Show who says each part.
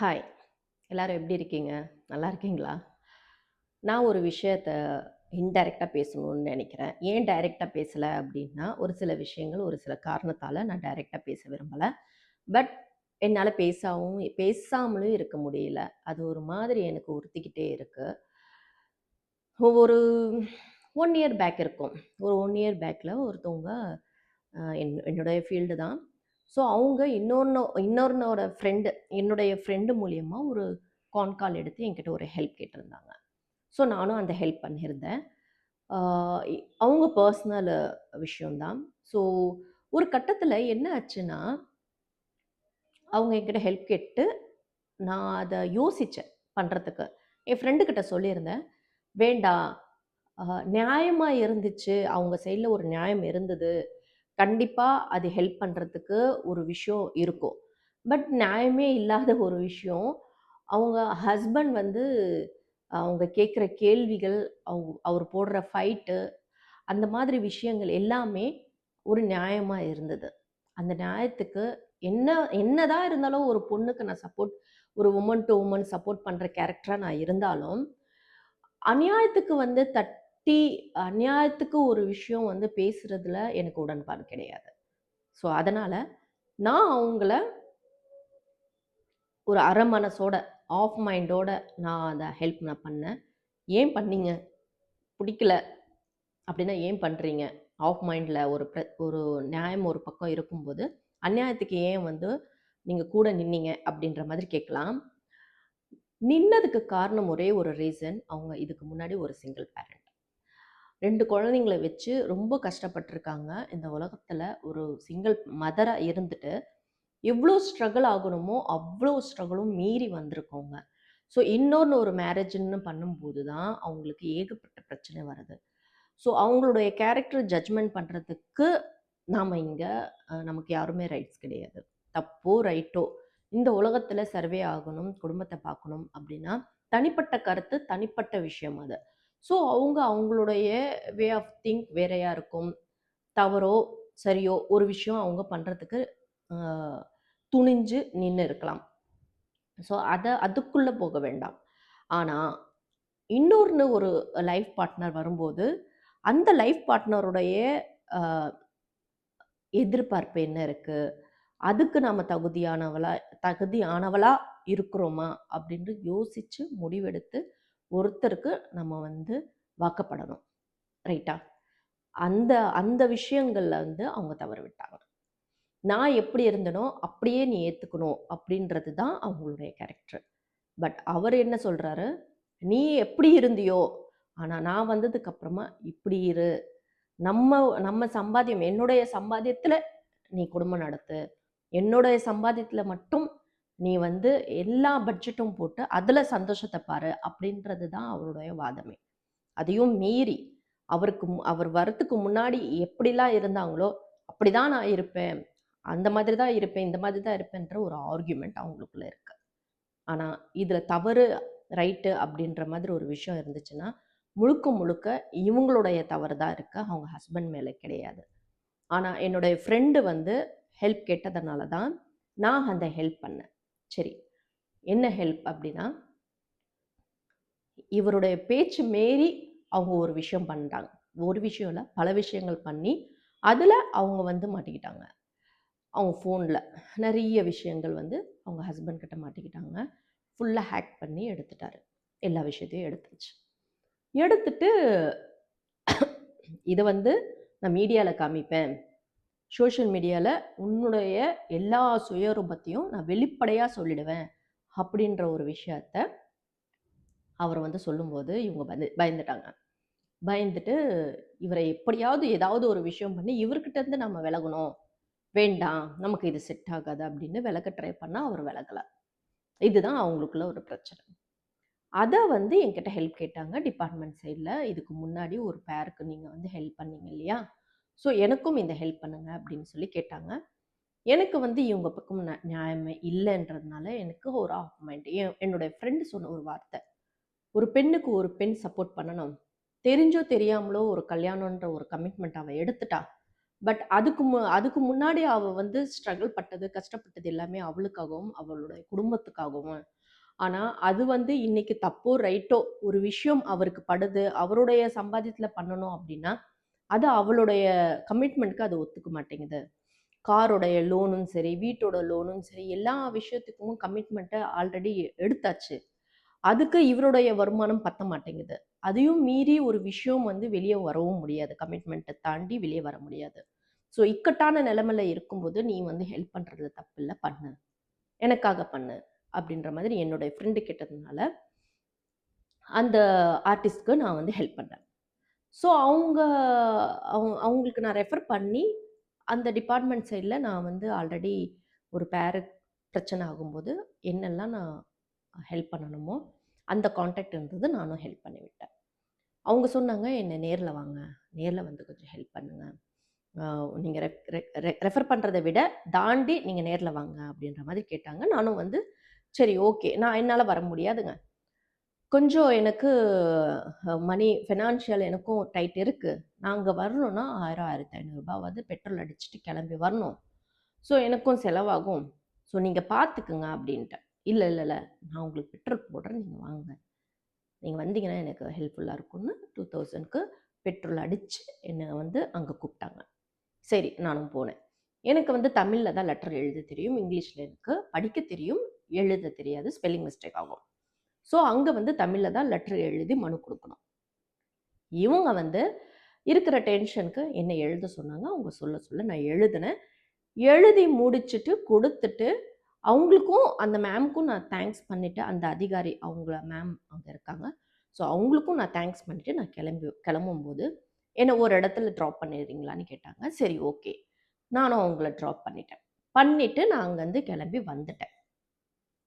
Speaker 1: Hi! எல்லாரும் எப்படி இருக்கீங்க? நல்லா இருக்கீங்களா? நான் ஒரு விஷயத்த இன்டைரக்ட்டா பேசணும்னு நெனைக்கிறேன். ஏன் டைரக்ட்டா பேசல அப்படின்னா, ஒரு சில விஷயங்கள், ஒரு சில காரணத்தால நான் டைரக்ட்டா பேச விரும்பல. பட் என்னால பேசாமலும் இருக்க முடியல. அது ஒரு மாதிரி எனக்கு உறுத்திக்கிட்டே இருக்கு. ஒரு 1 இயர் பேக் இருக்கும். ஒரு 1 இயர் பேக்ல ஒருத்தவங்க என்னுடைய ஃபீல்டு தான். ஸோ அவங்க இன்னொருனோட ஃப்ரெண்டு என்னுடைய ஃப்ரெண்டு மூலியமா ஒரு கால் எடுத்து என்கிட்ட ஒரு ஹெல்ப் கேட்டிருந்தாங்க. ஸோ நானும் அந்த ஹெல்ப் பண்ணியிருந்தேன். ஆ இ அவங்க பர்சனல் விஷயம் தான். ஸோ ஒரு கட்டத்தில என்ன ஆச்சுன்னா, அவங்க என்கிட்ட ஹெல்ப் கேட்டு நான் அத யோசிச்சேன் பண்றதுக்கு. என் ஃப்ரெண்டு கிட்ட சொல்லியிருந்தேன். வேண்டாம். அ நியாயமா இருந்துச்சு. அவங்க சைட்ல ஒரு நியாயம் இருந்தது. கண்டிப்பா அது ஹெல்ப் பண்றதுக்கு ஒரு விஷயம் இருக்கும். பட் நியாயமே இல்லாத ஒரு விஷயம், அவங்க ஹஸ்பண்ட் வந்து அவங்க கேட்குற கேள்விகள், அவர் போடுற ஃபைட்டு, அந்த மாதிரி விஷயங்கள் எல்லாமே ஒரு நியாயமா இருந்தது. அந்த நியாயத்துக்கு என்ன என்னதான் இருந்தாலும் ஒரு பொண்ணுக்கு நான் ஒரு வுமன் டூ வுமன் சப்போர்ட் பண்ற கேரக்டரா நான் இருந்தாலும், அநியாயத்துக்கு வந்து அநியாயத்துக்கு ஒரு விஷயம் வந்து பேசுறதுல எனக்கு உடன்பாடு கிடையாது. ஸோ, அதனால நான் அவங்கள ஒரு அரை மனசோட, ஆஃப் மைண்டோட நான் அத ஹெல்ப் பண்ணேன். "ஏன் பண்ணீங்க? புடிக்கல அப்டின்னா ஏன் பண்றீங்க? ஆஃப் மைண்ட்ல ஒரு நியாயம் ஒரு பக்கம் இருக்கும்போது, அநியாயத்துக்கு ஏன் வந்து நீங்க கூட நின்னீங்க?" அப்டின்ற மாதிரி கேட்கலாம். நின்னதுக்கு காரணம் ஒரே ஒரு ரீசன். அவங்க இதுக்கு முன்னாடி ஒரு சிங்கிள் பேரண்ட். 2 குழந்தைங்கள வச்சு ரொம்ப கஷ்டப்பட்டுருக்காங்க. இந்த உலகத்துல ஒரு சிங்கிள் மதரா இருந்துட்டு எவ்ளோ ஸ்ட்ரகிள் ஆகணுமோ, அவ்ளோ ஸ்ட்ரகிளும் மீறி வந்திருக்கோங்க. ஸோ, இன்னொன்னு ஒரு மேரேஜ்ன்னு பண்ணும்போது தான், அவங்களுக்கு ஏகப்பட்ட பிரச்சனை வருது. ஸோ, அவங்களுடைய கேரக்டர் ஜட்ஜ்மென்ட் பண்றதுக்கு நாம இங்க நமக்கு யாருமே ரைட்ஸ் கிடையாது. தப்போ, ரைட்டோ, இந்த உலகத்துல சர்வே ஆகணும், குடும்பத்த பார்க்கணும் அப்டின்னா, தனிப்பட்ட கருத்து, தனிப்பட்ட விஷயம் அது. ஸோ, அவங்க அவங்களுடைய வே ஆஃப் திங்க் வேறையா இருக்கும். தவறோ, சரியோ ஒரு விஷயம் அவங்க பண்றதுக்கு அ துணிஞ்சு நின்னு இருக்கலாம். ஸோ அதுக்குள்ள போக வேண்டாம். ஆனா, இன்னொன்னு ஒரு லைஃப் பார்ட்னர் வரும்போது, அந்த லைஃப் பார்ட்னருடைய அ எதிர்பார்ப்பு என்ன இருக்கு? அதுக்கு நாம தகுதியானவளா இருக்கிறோமா? அப்படின்னு யோசிச்சு முடிவெடுத்து, ஒருத்தருக்கு நம்ம வந்து வாக்கப்படணும். ரைட்டா? அந்த அந்த விஷயங்கள்ல வந்து அவங்க தவற விட்டாங்க. நான் எப்படி இருந்தேனோ, அப்படியே நீ ஏத்துக்கணும் அப்படின்றது தான் அவங்களுடைய கேரக்டர். பட் அவரு என்ன சொல்றாரு, "நீ எப்படி இருந்தியோ, ஆனா நான் வந்ததுக்கு அப்புறமா இப்படி இரு. நம்ம நம்ம சம்பாத்தியம் என்னுடைய சம்பாத்தியத்துல நீ குடும்பம் நடத்து. என்னுடைய சம்பாத்தியத்துல மட்டும் நீ வந்து எல்லா பட்ஜெட்டும் போட்டு அதுல சந்தோஷத்த பாரு." அப்படின்றது தான் அவருடைய வாதமே. அதையும் மீறி அவர் வரத்துக்கு முன்னாடி எப்படிலாம் இருந்தாங்களோ, அப்படிதான் நான் இருப்பேன். அந்த மாதிரி தான் இருப்பேன், இந்த மாதிரி தான் இருப்பேன்ற ஒரு ஆர்குமென்ட் அவங்களுக்குள்ள இருக்கு. ஆனா, இதுல தவறு, ரைட்டு அப்படின்ற மாதிரி ஒரு விஷயம் இருந்துச்சுன்னா, முழுக்க முழுக்க இவங்களுடைய தவறு தான் இருக்கு. அவங்க ஹஸ்பண்ட் மேல கிடையாது. ஆனா, என்னுடைய ஃப்ரெண்டு வந்து ஹெல்ப் கேட்டதுனால தான் நான் அந்த ஹெல்ப் பண்ணேன். சரி, என்ன ஹெல்ப் அப்படின்னா, இவருடைய பேச்சு மீறி அவங்க ஒரு விஷயம் பண்ணிட்டாங்க. ஒரு விஷயம் இல்ல, பல விஷயங்கள் பண்ணி, அதுல அவங்க வந்து மாட்டிக்கிட்டாங்க. அவங்க ஃபோன்ல நெறைய விஷயங்கள் வந்து அவங்க ஹஸ்பண்ட் கிட்ட மாட்டிக்கிட்டாங்க. ஃபுல்லா ஹேக் பண்ணி எடுத்துட்டாரு. எல்லா விஷயத்தையும் எடுத்துருச்சு. எடுத்துட்டு இத வந்து நான் மீடியால காமிப்பேன். சோஷியல் மீடியால உன்னுடைய எல்லா சுயரூபத்தையும் நான் வெளிப்படையா சொல்லிடுவேன். அப்படின்ற ஒரு விஷயத்த அவர் வந்து சொல்லும்போது, இவங்க பயந்துட்டாங்க. பயந்துட்டு இவர எப்படியாவது ஏதாவது ஒரு விஷயம் பண்ணி இவர்கிட்ட இருந்து நம்ம விலகணும். வேண்டாம். நமக்கு இது செட் ஆகாது அப்படின்னு விலக ட்ரை பண்ணா அவர் விலகல. இதுதான் அவங்களுக்குள்ள ஒரு பிரச்சனை. அத வந்து என்கிட்ட ஹெல்ப் கேட்டாங்க டிபார்ட்மெண்ட் சைட்ல. இதுக்கு முன்னாடி ஒரு பேருக்கு நீங்க வந்து ஹெல்ப் பண்ணீங்க இல்லையா? ஸோ எனக்கும் இந்த ஹெல்ப் பண்ணுங்க அப்படின்னு சொல்லி கேட்டாங்க. எனக்கு வந்து இவங்க பக்கம் நியாயமே இல்லன்றதுனால எனக்கு ஒரு ஆஃப் மைண்ட். என்னுடைய ஃப்ரெண்ட் சொன்ன ஒரு வார்த்தை. "ஒரு பெண்ணுக்கு ஒரு பெண் சப்போர்ட் பண்ணணும். தெரிஞ்சோ தெரியாமலோ ஒரு கல்யாணம்ன்ற ஒரு கமிட்மெண்ட் அவ எடுத்துட்டா. பட் அதுக்கு முன்னாடி அவ வந்து ஸ்ட்ரகிள் பட்டது, கஷ்டப்பட்டது எல்லாமே அவளுக்காகவும், அவளுடைய குடும்பத்துக்காகவும். ஆனா, அது வந்து இன்னைக்கு தப்போ, ரைட்டோ ஒரு விஷயம் அவருக்கு படுது, அவருடைய சம்பாத்தியத்துல பண்ணணும் அப்படின்னா, அது அவளுடைய கமிட்மெண்ட்க்கு அது ஒத்துக்க மாட்டேங்குது. காரோடைய லோனும் சரி, வீட்டோட லோனும் சரி, எல்லா விஷயத்துக்கும் கமிட்மெண்ட்ட ஆல்ரெடி எடுத்தாச்சு. அதுக்கு இவருடைய வருமானம் பத்த மாட்டேங்குது. அதையும் மீறி ஒரு விஷயம் வந்து வெளிய வரவும் முடியாது. கமிட்மெண்ட்ட தாண்டி வெளிய வர முடியாது. ஸோ இக்கட்டான நிலைமையில இருக்கும்போது, "நீ வந்து ஹெல்ப் பண்றதுல தப்பில்ல, பண்ணு. எனக்காக பண்ணு." அப்படின்ற மாதிரி என்னுடைய ஃப்ரெண்டு கேட்டதுனால, அந்த ஆர்டிஸ்ட்க்கு நான் வந்து ஹெல்ப் பண்ணேன். ஸோ அவங்களுக்கு நான் ரெஃபர் பண்ணி, அந்த டிபார்ட்மெண்ட் சைட்ல நான் வந்து ஆல்ரெடி ஒரு பிரச்சனை ஆகும்போது, என்னெல்லாம் நான் ஹெல்ப் பண்ணணுமோ, அந்த கான்டாக்ட் இருந்தது. நானும் ஹெல்ப் பண்ணி விட்டேன். அவங்க சொன்னாங்க, "என்ன நேர்ல வாங்க. நேர்ல வந்து கொஞ்சம் ஹெல்ப் பண்ணுங்க. அ நீங்க ரெஃபர் பண்றத விட தாண்டி நீங்க நேர்ல வாங்க." அப்படின்ற மாதிரி கேட்டாங்க. நானும் வந்து சரி ஓகே. என்னால வர முடியாதுங்க. கொஞ்சம் எனக்கு ஃபினான்ஷியல் எனக்கும் டைட் இருக்கு. நான் அங்க வரணும்னா ரூ. 1000, ரூ. 1500 பெட்ரோல் அடிச்சுட்டு கிளம்பி வரணும். ஸோ எனக்கும் செலவாகும். ஸோ நீங்க பார்த்துக்குங்க அப்படின்ட்டேன். இல்ல, இல்ல, இல்ல. நான் உங்களுக்கு பெட்ரோல் போடுறேன். நீங்க வாங்க. நீங்க வந்தீங்கன்னா எனக்கு ஹெல்ப்ஃபுல்லா இருக்கும்னு 2000க்கு பெட்ரோல் அடிச்சு என்ன வந்து அங்க கூப்பிட்டாங்க. சரி நானும் போனேன். எனக்கு வந்து தமிழ்ல தான் லெட்டர் எழுத தெரியும். இங்கிலீஷ்ல எனக்கு படிக்க தெரியும். எழுத தெரியாது. ஸ்பெல்லிங் மிஸ்டேக் ஆகும். ஸோ அங்க வந்து தமிழ்ல தான் லெட்டர் எழுதி மனு குடுக்கணும். இவங்க வந்து இருக்கிற டென்ஷனுக்கு என்ன எழுத சொன்னாங்க. அவங்க சொல்ல சொல்ல நான் எழுதினேன். எழுதி முடிச்சுட்டு குடுத்துட்டு, அவங்களுக்கும் அந்த மேம்க்கும் நான் தேங்க்ஸ் பண்ணிட்டு, அந்த அதிகாரி அவங்கள மேம் அங்க இருக்காங்க. ஸோ அவங்களுக்கும் நான் தேங்க்ஸ் பண்ணிட்டு நான் கிளம்பும்போது, என்ன ஒரு இடத்துல ட்ராப் பண்ணிடுறீங்களான்னு கேட்டாங்க. சரி ஓகே. நானும் அவங்கள ட்ராப் பண்ணிட்டேன். பண்ணிட்டு நான் அங்கருந்து கிளம்பி வந்துட்டேன்.